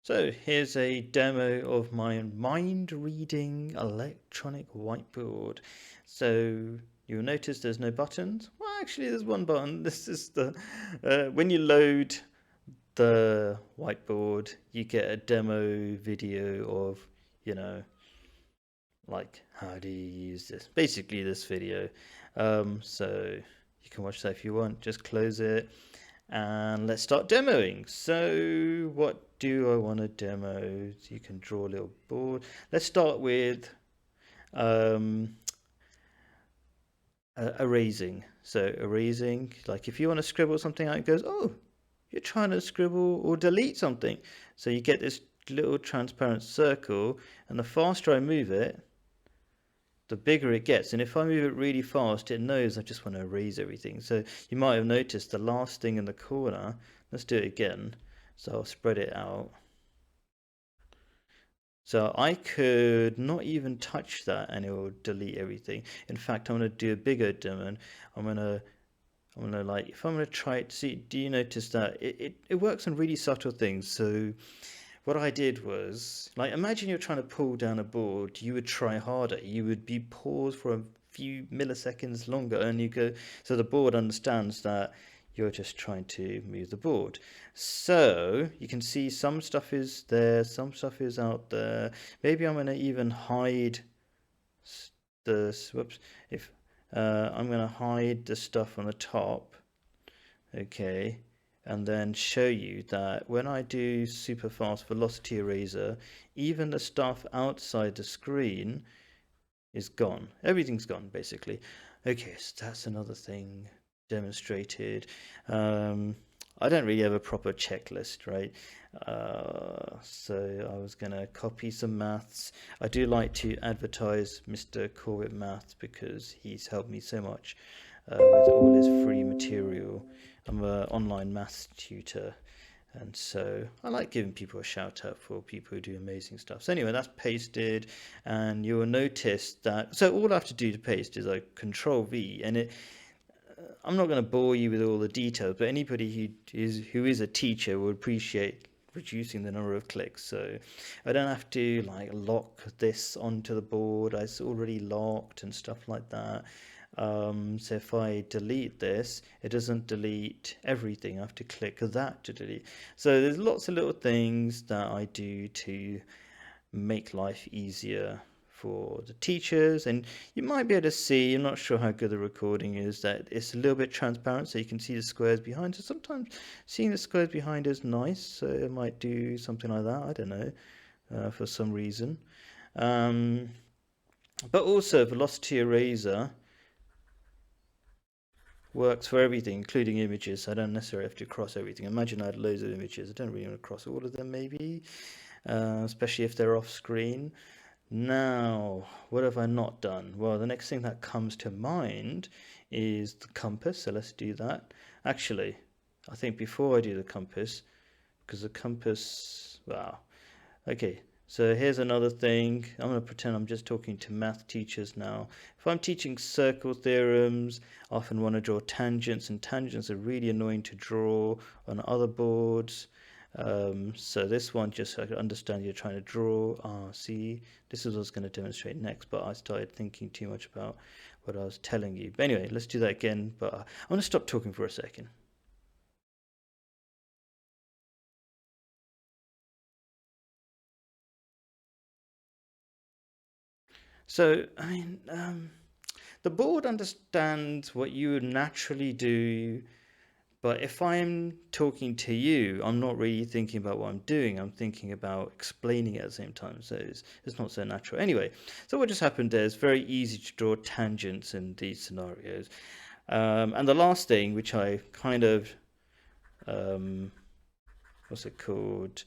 So here's a demo of my mind-reading electronic whiteboard. So you'll notice there's no buttons. Well, actually there's one button. This is the when you load the whiteboard, you get a demo video of, you know, like how do you use this? Basically this video. So you can watch that if you want. Just close it. And let's start demoing. So what do I want to demo? So you can draw a little board. Let's start with um, erasing. So erasing, like if you want to scribble something out, it goes, oh, you're trying to scribble or delete something. So you get this little transparent circle, and the faster I move it, the bigger it gets. And if I move it really fast, it knows I just want to erase everything. So you might have noticed the last thing in the corner. Let's do it again. So I'll spread it out. So I could not even touch that and it will delete everything. In fact, I'm going to do a bigger demo. I'm going to like, if I'm going to try it, see, do you notice that it works on really subtle things? So what I did was, like, imagine you're trying to pull down a board, you would try harder. You would be paused for a few milliseconds longer, and you go, so the board understands that you're just trying to move the board. So you can see some stuff is there, some stuff is out there. Maybe I'm going to even hide the, whoops, if I'm going to hide the stuff on the top. Okay, and then show you that when I do super fast velocity eraser, even the stuff outside the screen is gone. Everything's gone basically. Okay, so that's another thing demonstrated. I don't really have a proper checklist, right? So I was going to copy some maths. I do like to advertise Mr. Corbett Maths because he's helped me so much with all his free material. I'm an online maths tutor, and so I like giving people a shout out for people who do amazing stuff. So anyway, that's pasted, and you'll notice that. So all I have to do to paste is I Control V, and it. I'm not going to bore you with all the details, but anybody who is a teacher will appreciate reducing the number of clicks. So I don't have to like lock this onto the board. It's already locked and stuff like that. So if I delete this, it doesn't delete everything. I have to click that to delete. So there's lots of little things that I do to make life easier for the teachers. And you might be able to see, I'm not sure how good the recording is, that it's a little bit transparent so you can see the squares behind. So sometimes seeing the squares behind is nice, so it might do something like that, I don't know, for some reason. But also velocity eraser works for everything, including images. I don't necessarily have to cross everything. Imagine I had loads of images. I don't really want to cross all of them, maybe, especially if they're off screen. Now, what have I not done? Well, the next thing that comes to mind is the compass. So let's do that. Actually, I think before I do the compass, because the compass, wow. Okay, so here's another thing. I'm going to pretend I'm just talking to math teachers now. If I'm teaching circle theorems, I often want to draw tangents, and tangents are really annoying to draw on other boards. So this one, just so I can understand you're trying to draw. See, this is what I was going to demonstrate next, but I started thinking too much about what I was telling you. But anyway, let's do that again, but I'm going to stop talking for a second. So, I mean, the board understands what you would naturally do, but if I'm talking to you, I'm not really thinking about what I'm doing. I'm thinking about explaining it at the same time. So it's not so natural. Anyway, so what just happened there is very easy to draw tangents in these scenarios. And the last thing, which I kind of, what's it called?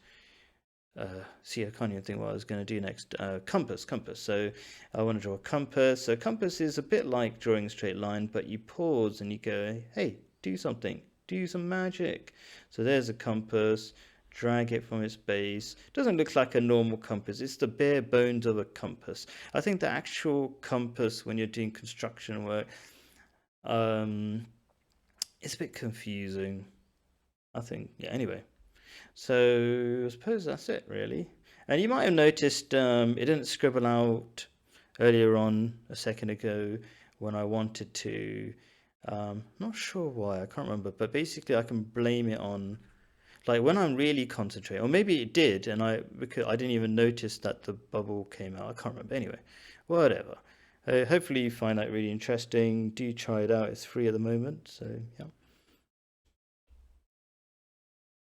See, I can't even think what I was going to do next. Compass. So I want to draw a compass. So compass is a bit like drawing a straight line, but you pause and you go, hey, do something. Do some magic. So there's a compass. Drag it from its base. Doesn't look like a normal compass. It's the bare bones of a compass. I think the actual compass, when you're doing construction work, it's a bit confusing. I think, yeah, anyway. So I suppose that's it really. And you might have noticed it didn't scribble out earlier on a second ago when I wanted to. Not sure why, I can't remember, but basically I can blame it on like when I'm really concentrating, or maybe it did, and because I didn't even notice that the bubble came out. I can't remember. Anyway, whatever. Hopefully you find that really interesting. Do try it out. It's free at the moment, so yeah.